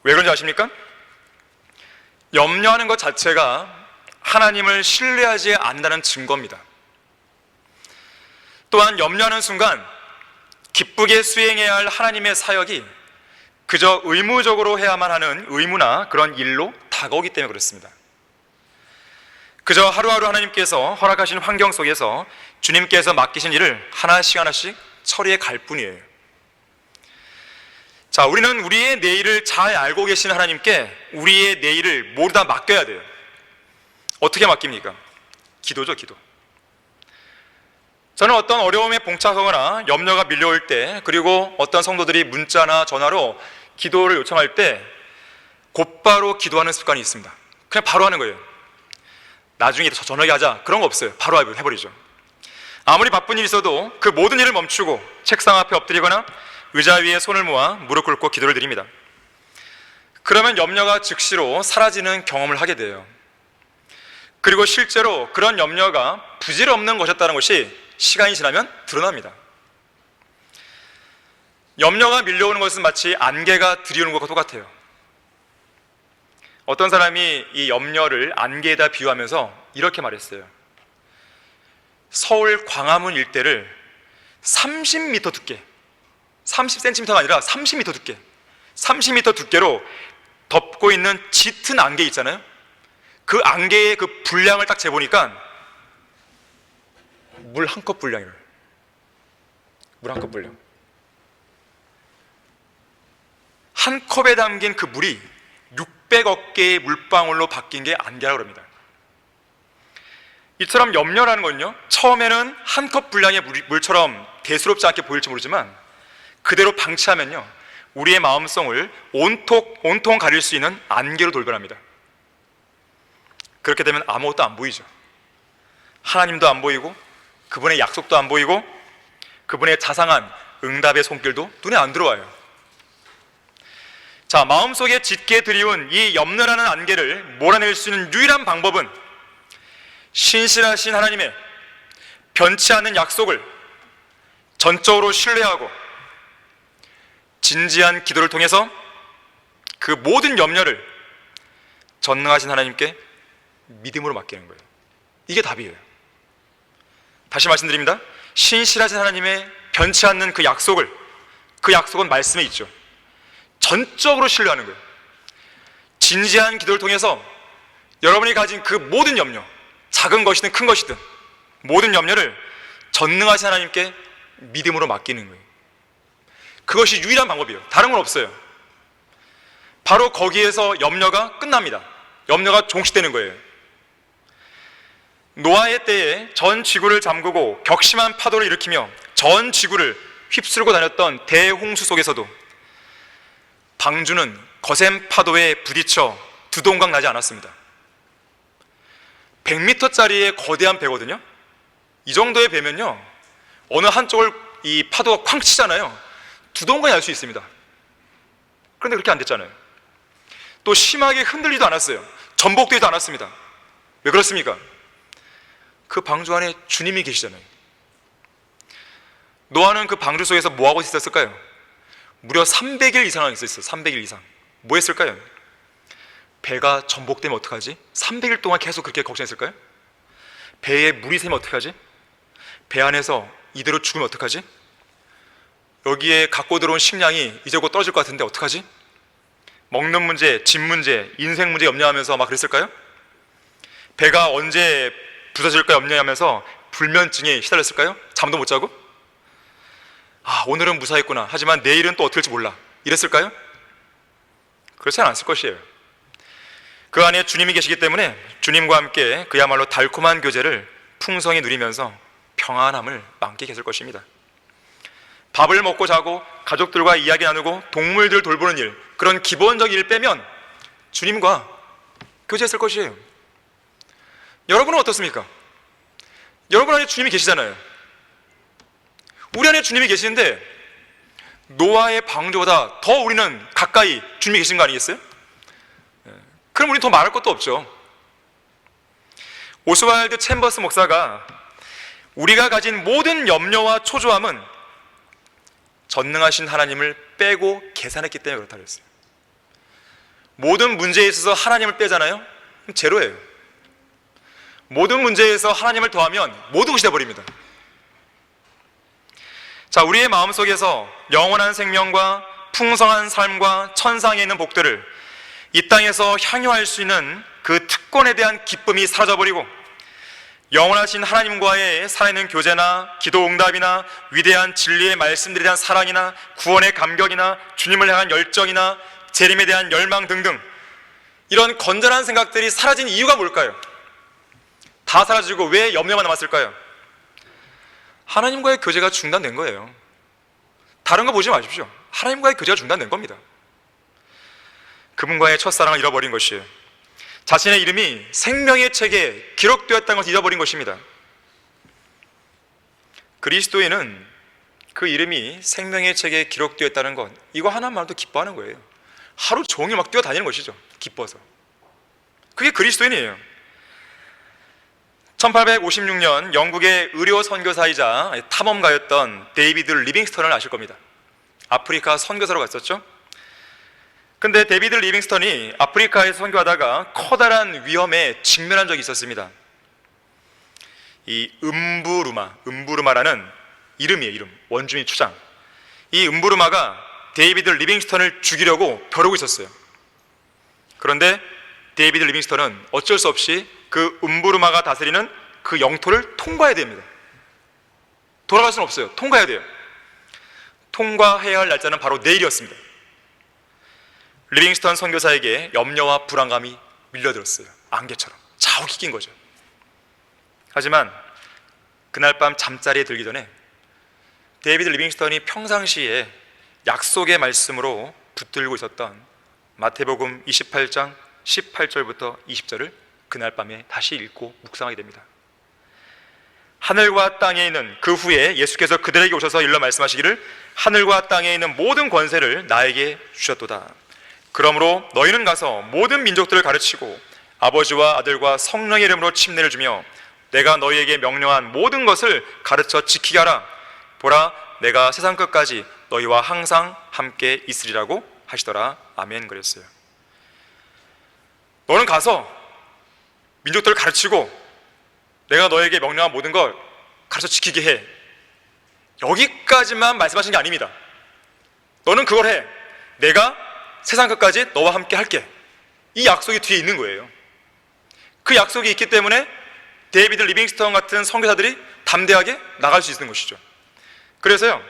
왜 그런지 아십니까? 염려하는 것 자체가 하나님을 신뢰하지 않는다는 증거입니다. 또한 염려하는 순간 기쁘게 수행해야 할 하나님의 사역이 그저 의무적으로 해야만 하는 의무나 그런 일로 다가오기 때문에 그렇습니다. 그저 하루하루 하나님께서 허락하신 환경 속에서 주님께서 맡기신 일을 하나씩 하나씩 처리해 갈 뿐이에요. 자, 우리는 우리의 내일을 잘 알고 계신 하나님께 우리의 내일을 모두 다 맡겨야 돼요. 어떻게 맡깁니까? 기도죠, 기도. 저는 어떤 어려움에 봉착하거나 염려가 밀려올 때, 그리고 어떤 성도들이 문자나 전화로 기도를 요청할 때 곧바로 기도하는 습관이 있습니다. 그냥 바로 하는 거예요. 나중에 저녁에 하자, 그런 거 없어요. 바로 해버리죠. 아무리 바쁜 일이 있어도 그 모든 일을 멈추고 책상 앞에 엎드리거나 의자 위에 손을 모아 무릎 꿇고 기도를 드립니다. 그러면 염려가 즉시로 사라지는 경험을 하게 돼요. 그리고 실제로 그런 염려가 부질없는 것이었다는 것이 시간이 지나면 드러납니다. 염려가 밀려오는 것은 마치 안개가 들이오는 것과 똑같아요. 어떤 사람이 이 염려를 안개에다 비유하면서 이렇게 말했어요. 서울 광화문 일대를 30m 두께, 30cm가 아니라 30m 두께, 30m 두께로 덮고 있는 짙은 안개 있잖아요. 그 안개의 그 분량을 딱 재보니까 물 한 컵 분량이에요. 물 한 컵 분량. 한 컵에 담긴 그 물이 600억 개의 물방울로 바뀐 게 안개라고 합니다. 이처럼 염려라는 건요, 처음에는 한 컵 분량의 물처럼 대수롭지 않게 보일지 모르지만 그대로 방치하면요, 우리의 마음성을 온통 가릴 수 있는 안개로 돌변합니다. 그렇게 되면 아무것도 안 보이죠. 하나님도 안 보이고 그분의 약속도 안 보이고 그분의 자상한 응답의 손길도 눈에 안 들어와요. 자, 마음속에 짙게 드리운 이 염려라는 안개를 몰아낼 수 있는 유일한 방법은 신실하신 하나님의 변치 않는 약속을 전적으로 신뢰하고 진지한 기도를 통해서 그 모든 염려를 전능하신 하나님께 믿음으로 맡기는 거예요. 이게 답이에요. 다시 말씀드립니다. 신실하신 하나님의 변치 않는 그 약속은 말씀에 있죠. 전적으로 신뢰하는 거예요. 진지한 기도를 통해서 여러분이 가진 그 모든 염려, 작은 것이든 큰 것이든 모든 염려를 전능하신 하나님께 믿음으로 맡기는 거예요. 그것이 유일한 방법이에요. 다른 건 없어요. 바로 거기에서 염려가 끝납니다. 염려가 종식되는 거예요. 노아의 때에 전 지구를 잠그고 격심한 파도를 일으키며 전 지구를 휩쓸고 다녔던 대홍수 속에서도 방주는 거센 파도에 부딪혀 두동강 나지 않았습니다. 100m짜리의 거대한 배거든요. 이 정도의 배면요, 어느 한쪽을 이 파도가 쾅 치잖아요. 두동강이 날 수 있습니다. 그런데 그렇게 안 됐잖아요. 또 심하게 흔들리도 않았어요. 전복되지도 않았습니다. 왜 그렇습니까? 그 방주 안에 주님이 계시잖아요. 노아는 그 방주 속에서 뭐 하고 있었을까요? 무려 300일 이상 있었어요. 300일 이상. 뭐 했을까요? 배가 전복되면 어떡하지? 300일 동안 계속 그렇게 걱정했을까요? 배에 물이 새면 어떡하지? 배 안에서 이대로 죽으면 어떡하지? 여기에 갖고 들어온 식량이 이제 곧 떨어질 것 같은데 어떡하지? 먹는 문제, 집 문제, 인생 문제 염려하면서 막 그랬을까요? 배가 언제 부서질까 염려하면서 불면증에 시달렸을까요? 잠도 못 자고? 아, 오늘은 무사했구나. 하지만 내일은 또 어떻게 될지 몰라. 이랬을까요? 그렇지 않았을 것이에요. 그 안에 주님이 계시기 때문에 주님과 함께 그야말로 달콤한 교제를 풍성히 누리면서 평안함을 만끽했을 것입니다. 밥을 먹고 자고 가족들과 이야기 나누고 동물들 돌보는 일, 그런 기본적인 일 빼면 주님과 교제했을 것이에요. 여러분은 어떻습니까? 여러분 안에 주님이 계시잖아요. 우리 안에 주님이 계시는데 노아의 방주보다 더 우리는 가까이 주님이 계신 거 아니겠어요? 그럼 우리는 더 말할 것도 없죠. 오스왈드 챔버스 목사가 우리가 가진 모든 염려와 초조함은 전능하신 하나님을 빼고 계산했기 때문에 그렇다고 했어요. 모든 문제에 있어서 하나님을 빼잖아요? 그럼 제로예요. 모든 문제에서 하나님을 더하면 모든 것이 되어버립니다. 자, 우리의 마음속에서 영원한 생명과 풍성한 삶과 천상에 있는 복들을 이 땅에서 향유할 수 있는 그 특권에 대한 기쁨이 사라져버리고 영원하신 하나님과의 살아있는 교제나 기도 응답이나 위대한 진리의 말씀들에 대한 사랑이나 구원의 감격이나 주님을 향한 열정이나 재림에 대한 열망 등등 이런 건전한 생각들이 사라진 이유가 뭘까요? 다 사라지고 왜 염려만 남았을까요? 하나님과의 교제가 중단된 거예요. 다른 거 보지 마십시오. 하나님과의 교제가 중단된 겁니다. 그분과의 첫사랑을 잃어버린 것이에요. 자신의 이름이 생명의 책에 기록되었다는 것을 잃어버린 것입니다. 그리스도인은 그 이름이 생명의 책에 기록되었다는 것, 이거 하나만도 기뻐하는 거예요. 하루 종일 막 뛰어다니는 것이죠. 기뻐서. 그게 그리스도인이에요. 1856년 영국의 의료 선교사이자 탐험가였던 데이비드 리빙스턴을 아실 겁니다. 아프리카 선교사로 갔었죠. 근데 데이비드 리빙스턴이 아프리카에 선교하다가 커다란 위험에 직면한 적이 있었습니다. 이 음부르마라는 이름이에요. 이름. 원주민 추장. 이 음부르마가 데이비드 리빙스턴을 죽이려고 벼르고 있었어요. 그런데 데이비드 리빙스턴은 어쩔 수 없이 그 음부르마가 다스리는 그 영토를 통과해야 됩니다. 돌아갈 수는 없어요. 통과해야 돼요. 통과해야 할 날짜는 바로 내일이었습니다. 리빙스턴 선교사에게 염려와 불안감이 밀려들었어요. 안개처럼 자욱이 낀 거죠. 하지만 그날 밤 잠자리에 들기 전에 데이비드 리빙스턴이 평상시에 약속의 말씀으로 붙들고 있었던 마태복음 28장 18절부터 20절을 그날 밤에 다시 읽고 묵상하게 됩니다. 하늘과 땅에 있는 그 후에 예수께서 그들에게 오셔서 일러 말씀하시기를 하늘과 땅에 있는 모든 권세를 나에게 주셨도다. 그러므로 너희는 가서 모든 민족들을 가르치고 아버지와 아들과 성령의 이름으로 침례를 주며 내가 너희에게 명령한 모든 것을 가르쳐 지키게 하라. 보라, 내가 세상 끝까지 너희와 항상 함께 있으리라고 하시더라. 아멘. 그랬어요. 너는 가서 민족들을 가르치고 내가 너에게 명령한 모든 걸 가르쳐 지키게 해. 여기까지만 말씀하신 게 아닙니다. 너는 그걸 해. 내가 세상 끝까지 너와 함께 할게. 이 약속이 뒤에 있는 거예요. 그 약속이 있기 때문에 데이비드 리빙스턴 같은 선교사들이 담대하게 나갈 수 있는 것이죠. 그래서요,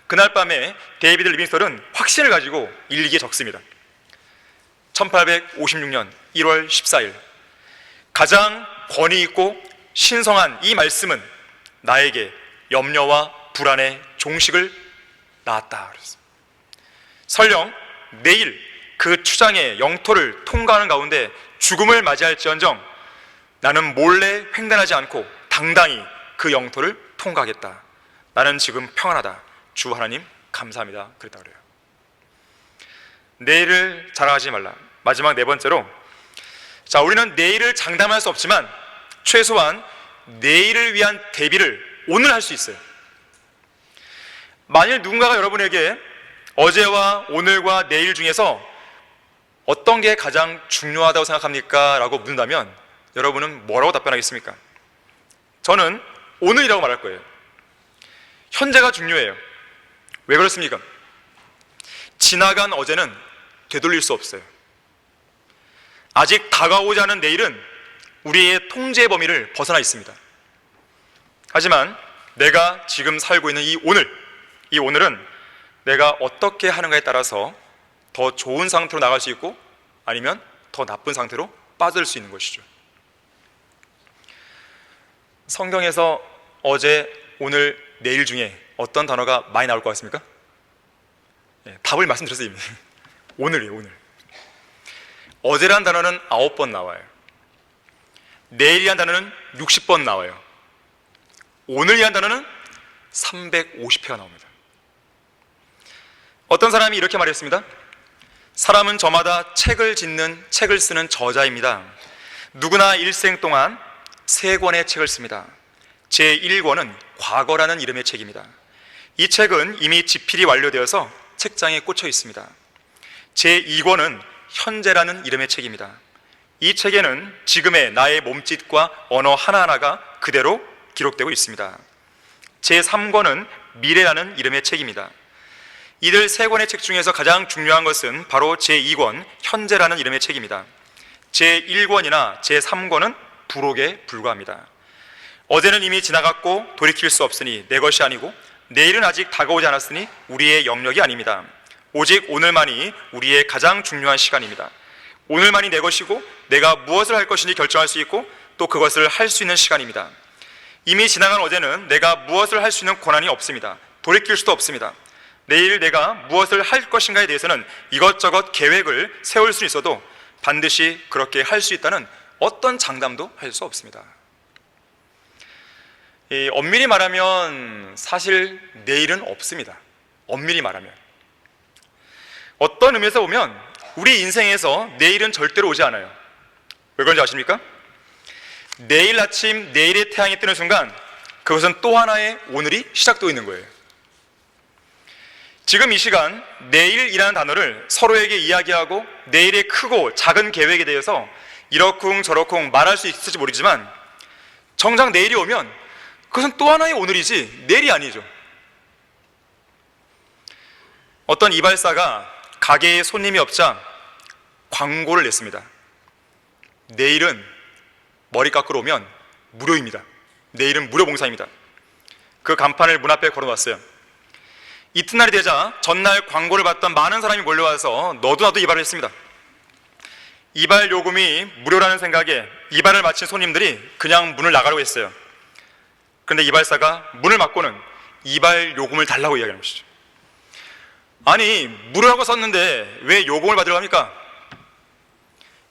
그날 밤에 데이비드 리빙스턴은 확신을 가지고 일기에 적습니다. 1856년 1월 14일 가장 권위 있고 신성한 이 말씀은 나에게 염려와 불안의 종식을 낳았다 그랬어요. 설령 내일 그 추장의 영토를 통과하는 가운데 죽음을 맞이할지언정 나는 몰래 횡단하지 않고 당당히 그 영토를 통과하겠다. 나는 지금 평안하다. 주 하나님 감사합니다. 그랬다 그래요. 내일을 자랑하지 말라. 마지막 네 번째로, 자, 우리는 내일을 장담할 수 없지만 최소한 내일을 위한 대비를 오늘 할 수 있어요. 만일 누군가가 여러분에게 어제와 오늘과 내일 중에서 어떤 게 가장 중요하다고 생각합니까? 라고 묻는다면 여러분은 뭐라고 답변하겠습니까? 저는 오늘이라고 말할 거예요. 현재가 중요해요. 왜 그렇습니까? 지나간 어제는 되돌릴 수 없어요. 아직 다가오지 않은 내일은 우리의 통제 범위를 벗어나 있습니다. 하지만 내가 지금 살고 있는 이 오늘은 내가 어떻게 하는가에 따라서 더 좋은 상태로 나갈 수 있고 아니면 더 나쁜 상태로 빠질 수 있는 것이죠. 성경에서 어제, 오늘, 내일 중에 어떤 단어가 많이 나올 것 같습니까? 답을 말씀드렸어요 이미. 오늘이에요, 오늘. 어제란 단어는 9번 나와요. 내일이란 단어는 60번 나와요. 오늘이란 단어는 350회가 나옵니다. 어떤 사람이 이렇게 말했습니다. 사람은 저마다 책을 짓는, 책을 쓰는 저자입니다. 누구나 일생 동안 3권의 책을 씁니다. 제1권은 과거라는 이름의 책입니다. 이 책은 이미 집필이 완료되어서 책장에 꽂혀 있습니다. 제2권은 현재라는 이름의 책입니다. 이 책에는 지금의 나의 몸짓과 언어 하나하나가 그대로 기록되고 있습니다. 제3권은 미래라는 이름의 책입니다. 이들 3권의 책 중에서 가장 중요한 것은 바로 제2권 현재라는 이름의 책입니다. 제1권이나 제3권은 부록에 불과합니다. 어제는 이미 지나갔고 돌이킬 수 없으니 내 것이 아니고 내일은 아직 다가오지 않았으니 우리의 영역이 아닙니다. 오직 오늘만이 우리의 가장 중요한 시간입니다. 오늘만이 내 것이고 내가 무엇을 할 것인지 결정할 수 있고 또 그것을 할 수 있는 시간입니다. 이미 지나간 어제는 내가 무엇을 할 수 있는 권한이 없습니다. 돌이킬 수도 없습니다. 내일 내가 무엇을 할 것인가에 대해서는 이것저것 계획을 세울 수 있어도 반드시 그렇게 할 수 있다는 어떤 장담도 할 수 없습니다. 엄밀히 말하면 사실 내일은 없습니다. 엄밀히 말하면 어떤 의미에서 보면 우리 인생에서 내일은 절대로 오지 않아요. 왜 그런지 아십니까? 내일 아침 내일의 태양이 뜨는 순간 그것은 또 하나의 오늘이 시작되어 있는 거예요. 지금 이 시간 내일이라는 단어를 서로에게 이야기하고 내일의 크고 작은 계획에 대해서 이러쿵 저러쿵 말할 수 있을지 모르지만 정작 내일이 오면 그것은 또 하나의 오늘이지 내일이 아니죠. 어떤 이발사가 가게에 손님이 없자 광고를 냈습니다. 내일은 머리 깎으러 오면 무료입니다. 내일은 무료 봉사입니다. 그 간판을 문 앞에 걸어놨어요. 이튿날이 되자 전날 광고를 봤던 많은 사람이 몰려와서 너도 나도 이발을 했습니다. 이발 요금이 무료라는 생각에 이발을 마친 손님들이 그냥 문을 나가려고 했어요. 그런데 이발사가 문을 막고는 이발 요금을 달라고 이야기하는 것이죠. 아니 무료라고 썼는데 왜 요금을 받으러 갑니까?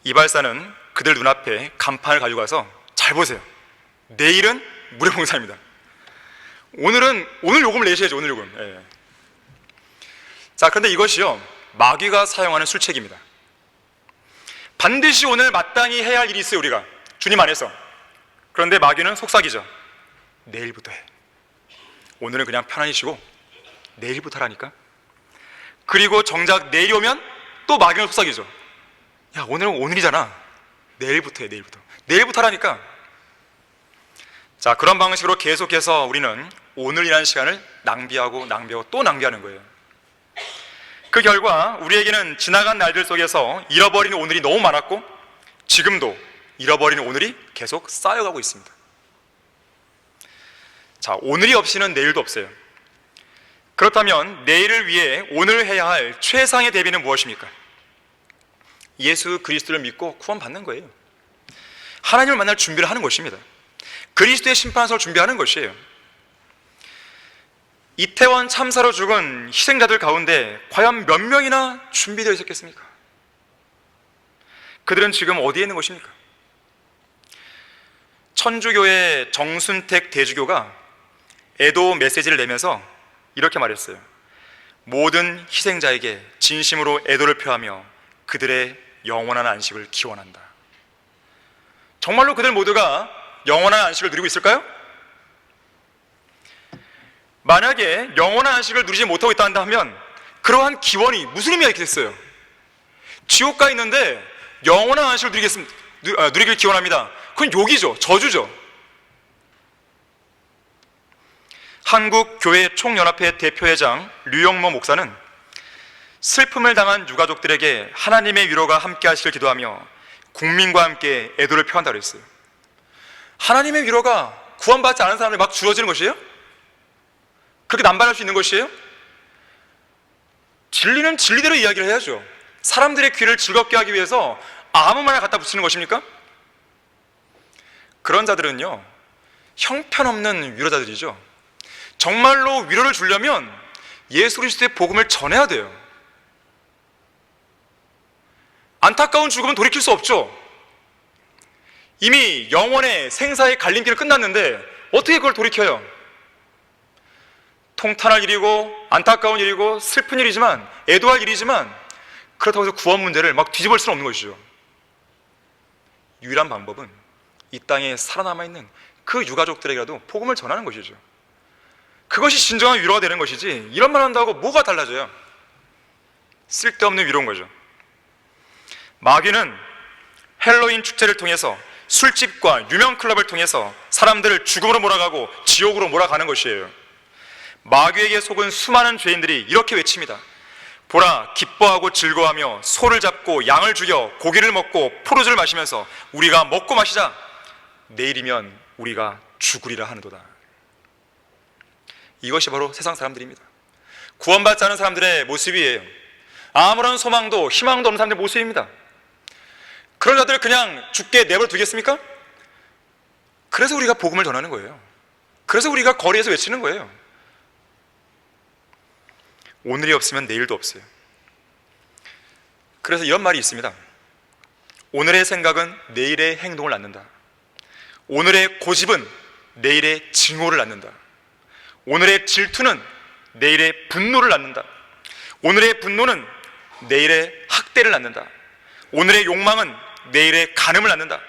이발사는 그들 눈앞에 간판을 가지고 가서 잘 보세요. 내일은 무료 봉사입니다. 오늘 요금을 내셔야죠. 오늘 요금. 예. 자, 그런데 이것이요 마귀가 사용하는 술책입니다. 반드시 오늘 마땅히 해야 할 일이 있어요. 우리가 주님 안에서. 그런데 마귀는 속삭이죠. 내일부터 해. 오늘은 그냥 편안히 쉬고 내일부터 하라니까. 그리고 정작 내일이 오면 또 마귀는 속삭이죠. 야, 오늘은 오늘이잖아. 내일부터 해. 내일부터 하라니까. 자, 그런 방식으로 계속해서 우리는 오늘이라는 시간을 낭비하고 또 낭비하는 거예요. 그 결과 우리에게는 지나간 날들 속에서 잃어버린 오늘이 너무 많았고 지금도 잃어버리는 오늘이 계속 쌓여가고 있습니다. 자, 오늘이 없이는 내일도 없어요. 그렇다면 내일을 위해 오늘 해야 할 최상의 대비는 무엇입니까? 예수 그리스도를 믿고 구원받는 거예요. 하나님을 만날 준비를 하는 것입니다. 그리스도의 심판서를 준비하는 것이에요. 이태원 참사로 죽은 희생자들 가운데 과연 몇 명이나 준비되어 있었겠습니까? 그들은 지금 어디에 있는 것입니까? 천주교의 정순택 대주교가 애도 메시지를 내면서 이렇게 말했어요. 모든 희생자에게 진심으로 애도를 표하며 그들의 영원한 안식을 기원한다. 정말로 그들 모두가 영원한 안식을 누리고 있을까요? 만약에 영원한 안식을 누리지 못하고 있다 한다면 그러한 기원이 무슨 의미가 있겠어요? 지옥가 있는데 영원한 안식을 누리길 기원합니다. 그건 욕이죠. 저주죠. 한국교회총연합회 대표회장 류영모 목사는 슬픔을 당한 유가족들에게 하나님의 위로가 함께 하시길 기도하며 국민과 함께 애도를 표한다고 했어요. 하나님의 위로가 구원받지 않은 사람들 막 주어지는 것이에요? 그렇게 남발할 수 있는 것이에요? 진리는 진리대로 이야기를 해야죠. 사람들의 귀를 즐겁게 하기 위해서 아무 말을 갖다 붙이는 것입니까? 그런 자들은요 형편없는 위로자들이죠. 정말로 위로를 주려면 예수 그리스도의 복음을 전해야 돼요. 안타까운 죽음은 돌이킬 수 없죠. 이미 영혼의 생사의 갈림길은 끝났는데 어떻게 그걸 돌이켜요? 통탄할 일이고 안타까운 일이고 슬픈 일이지만, 애도할 일이지만, 그렇다고 해서 구원 문제를 막 뒤집을 수는 없는 것이죠. 유일한 방법은 이 땅에 살아남아있는 그 유가족들에게라도 복음을 전하는 것이죠. 그것이 진정한 위로가 되는 것이지, 이런 말 한다고 뭐가 달라져요? 쓸데없는 위로인 거죠. 마귀는 헬로윈 축제를 통해서, 술집과 유명 클럽을 통해서 사람들을 죽음으로 몰아가고 지옥으로 몰아가는 것이에요. 마귀에게 속은 수많은 죄인들이 이렇게 외칩니다. 보라, 기뻐하고 즐거워하며 소를 잡고 양을 죽여 고기를 먹고 포도주를 마시면서 우리가 먹고 마시자. 내일이면 우리가 죽으리라 하는도다. 이것이 바로 세상 사람들입니다. 구원받지 않은 사람들의 모습이에요. 아무런 소망도 희망도 없는 사람들의 모습입니다. 그런 자들을 그냥 죽게 내버려 두겠습니까? 그래서 우리가 복음을 전하는 거예요. 그래서 우리가 거리에서 외치는 거예요. 오늘이 없으면 내일도 없어요. 그래서 이런 말이 있습니다. 오늘의 생각은 내일의 행동을 낳는다. 오늘의 고집은 내일의 증오를 낳는다. 오늘의 질투는 내일의 분노를 낳는다. 오늘의 분노는 내일의 학대를 낳는다. 오늘의 욕망은 내일의 간음을 낳는다.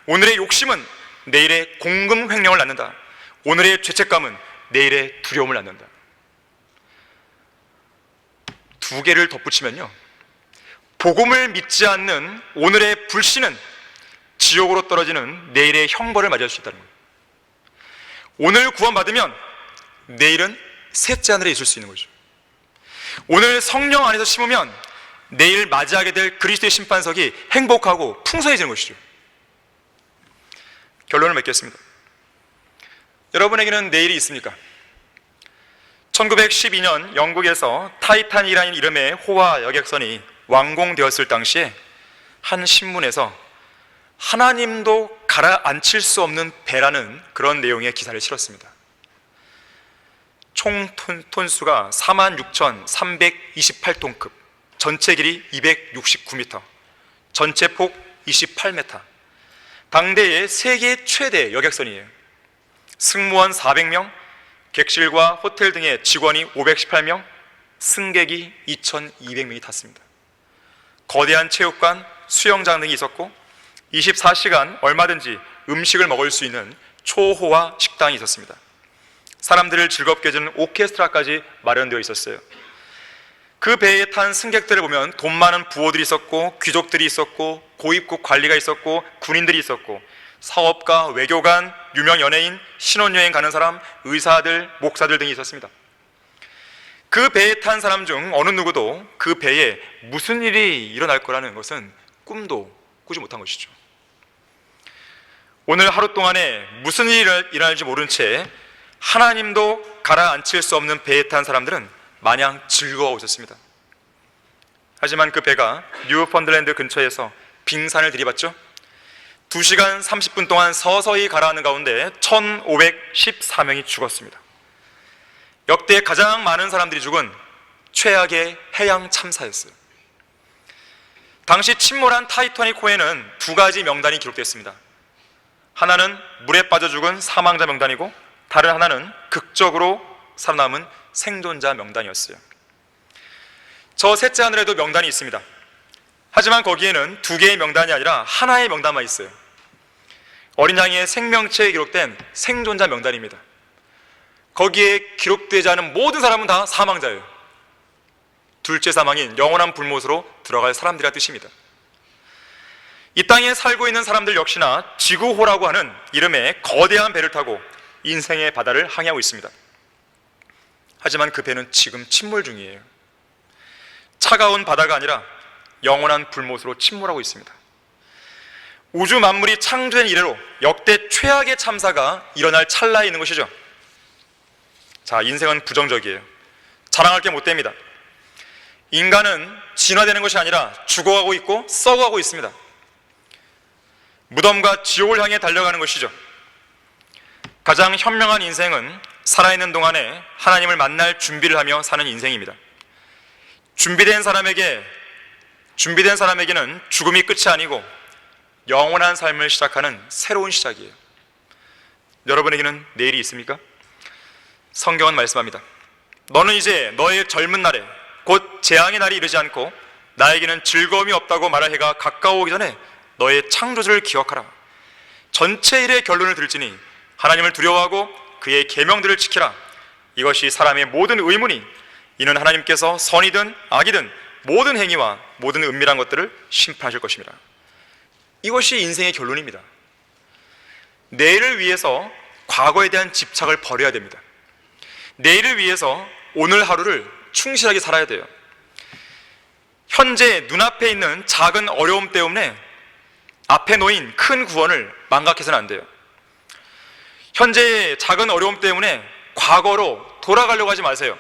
오늘의 욕심은 내일의 공금 횡령을 낳는다. 오늘의 죄책감은 내일의 두려움을 낳는다. 두 개를 덧붙이면요, 복음을 믿지 않는 오늘의 불신은 지옥으로 떨어지는 내일의 형벌을 맞이할 수 있다는 거예요. 오늘 구원받으면 내일은 셋째 하늘에 있을 수 있는 거죠. 오늘 성령 안에서 심으면 내일 맞이하게 될 그리스도의 심판석이 행복하고 풍성해지는 것이죠. 결론을 맺겠습니다. 여러분에게는 내일이 있습니까? 1912년 영국에서 타이탄이라는 이름의 호화 여객선이 완공되었을 당시에 한 신문에서 하나님도 가라앉힐 수 없는 배라는 그런 내용의 기사를 실었습니다. 총 톤수가 46,328톤급, 전체 길이 269m, 전체 폭 28m, 당대의 세계 최대 여객선이에요. 승무원 400명, 객실과 호텔 등의 직원이 518명, 승객이 2,200명이 탔습니다. 거대한 체육관, 수영장 등이 있었고 24시간 얼마든지 음식을 먹을 수 있는 초호화 식당이 있었습니다. 사람들을 즐겁게 해주는 오케스트라까지 마련되어 있었어요. 그 배에 탄 승객들을 보면 돈 많은 부호들이 있었고, 귀족들이 있었고, 고위급 관리가 있었고, 군인들이 있었고, 사업가, 외교관, 유명 연예인, 신혼여행 가는 사람, 의사들, 목사들 등이 있었습니다. 그 배에 탄 사람 중 어느 누구도 그 배에 무슨 일이 일어날 거라는 것은 꿈도 꾸지 못한 것이죠. 오늘 하루 동안에 무슨 일이 일어날지 모른 채 하나님도 가라앉힐 수 없는 배에 탄 사람들은 마냥 즐거워 있었습니다. 하지만 그 배가 뉴펀들랜드 근처에서 빙산을 들이받죠. 2시간 30분 동안 서서히 가라앉는 가운데 1,514명이 죽었습니다. 역대 가장 많은 사람들이 죽은 최악의 해양 참사였어요. 당시 침몰한 타이타닉호에는 두 가지 명단이 기록되었습니다. 하나는 물에 빠져 죽은 사망자 명단이고, 다른 하나는 극적으로 살아남은 생존자 명단이었어요. 저 셋째 하늘에도 명단이 있습니다. 하지만 거기에는 두 개의 명단이 아니라 하나의 명단만 있어요. 어린 양의 생명체에 기록된 생존자 명단입니다. 거기에 기록되지 않은 모든 사람은 다 사망자예요. 둘째 사망인 영원한 불못으로 들어갈 사람들이라 뜻입니다. 이 땅에 살고 있는 사람들 역시나 지구호라고 하는 이름의 거대한 배를 타고 인생의 바다를 항해하고 있습니다. 하지만 그 배는 지금 침몰 중이에요. 차가운 바다가 아니라 영원한 불못으로 침몰하고 있습니다. 우주 만물이 창조된 이래로 역대 최악의 참사가 일어날 찰나에 있는 것이죠. 자, 인생은 부정적이에요. 자랑할 게 못 됩니다. 인간은 진화되는 것이 아니라 죽어가고 있고 썩어가고 있습니다. 무덤과 지옥을 향해 달려가는 것이죠. 가장 현명한 인생은 살아있는 동안에 하나님을 만날 준비를 하며 사는 인생입니다. 준비된 사람에게는 죽음이 끝이 아니고 영원한 삶을 시작하는 새로운 시작이에요. 여러분에게는 내일이 있습니까? 성경은 말씀합니다. 너는 이제 너의 젊은 날에 곧 재앙의 날이 이르지 않고 나에게는 즐거움이 없다고 말할 해가 가까워오기 전에 너의 창조주를 기억하라. 전체 일의 결론을 들지니 하나님을 두려워하고 그의 계명들을 지키라. 이것이 사람의 모든 의무니 이는 하나님께서 선이든 악이든 모든 행위와 모든 은밀한 것들을 심판하실 것입니다. 이것이 인생의 결론입니다. 내일을 위해서 과거에 대한 집착을 버려야 됩니다. 내일을 위해서 오늘 하루를 충실하게 살아야 돼요. 현재 눈앞에 있는 작은 어려움 때문에 앞에 놓인 큰 구원을 망각해서는 안 돼요. 현재의 작은 어려움 때문에 과거로 돌아가려고 하지 마세요.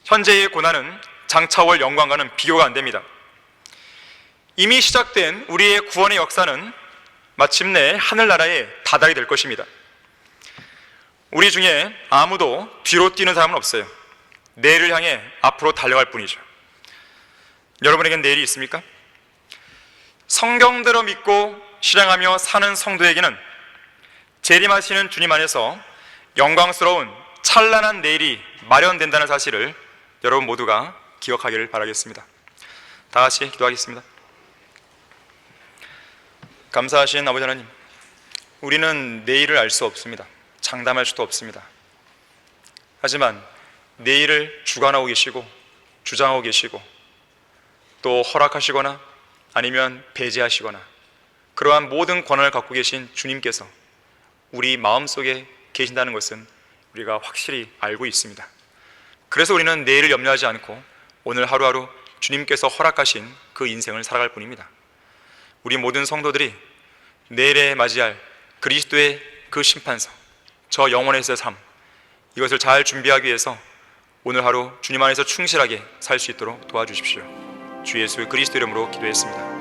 현재의 고난은 장차올 영광과는 비교가 안 됩니다. 이미 시작된 우리의 구원의 역사는 마침내 하늘나라에 다다르게 될 것입니다. 우리 중에 아무도 뒤로 뛰는 사람은 없어요. 내일을 향해 앞으로 달려갈 뿐이죠. 여러분에겐 내일이 있습니까? 성경대로 믿고 실행하며 사는 성도에게는 재림하시는 주님 안에서 영광스러운 찬란한 내일이 마련된다는 사실을 여러분 모두가 기억하기를 바라겠습니다. 다 같이 기도하겠습니다. 감사하신 아버지 하나님, 우리는 내일을 알 수 없습니다. 장담할 수도 없습니다. 하지만 내일을 주관하고 계시고 주장하고 계시고 또 허락하시거나 아니면 배제하시거나 그러한 모든 권한을 갖고 계신 주님께서 우리 마음속에 계신다는 것은 우리가 확실히 알고 있습니다. 그래서 우리는 내일을 염려하지 않고 오늘 하루하루 주님께서 허락하신 그 인생을 살아갈 뿐입니다. 우리 모든 성도들이 내일에 맞이할 그리스도의 그 심판서, 저 영원에서의 삶, 이것을 잘 준비하기 위해서 오늘 하루 주님 안에서 충실하게 살 수 있도록 도와주십시오. 주 예수 그리스도 이름으로 기도했습니다.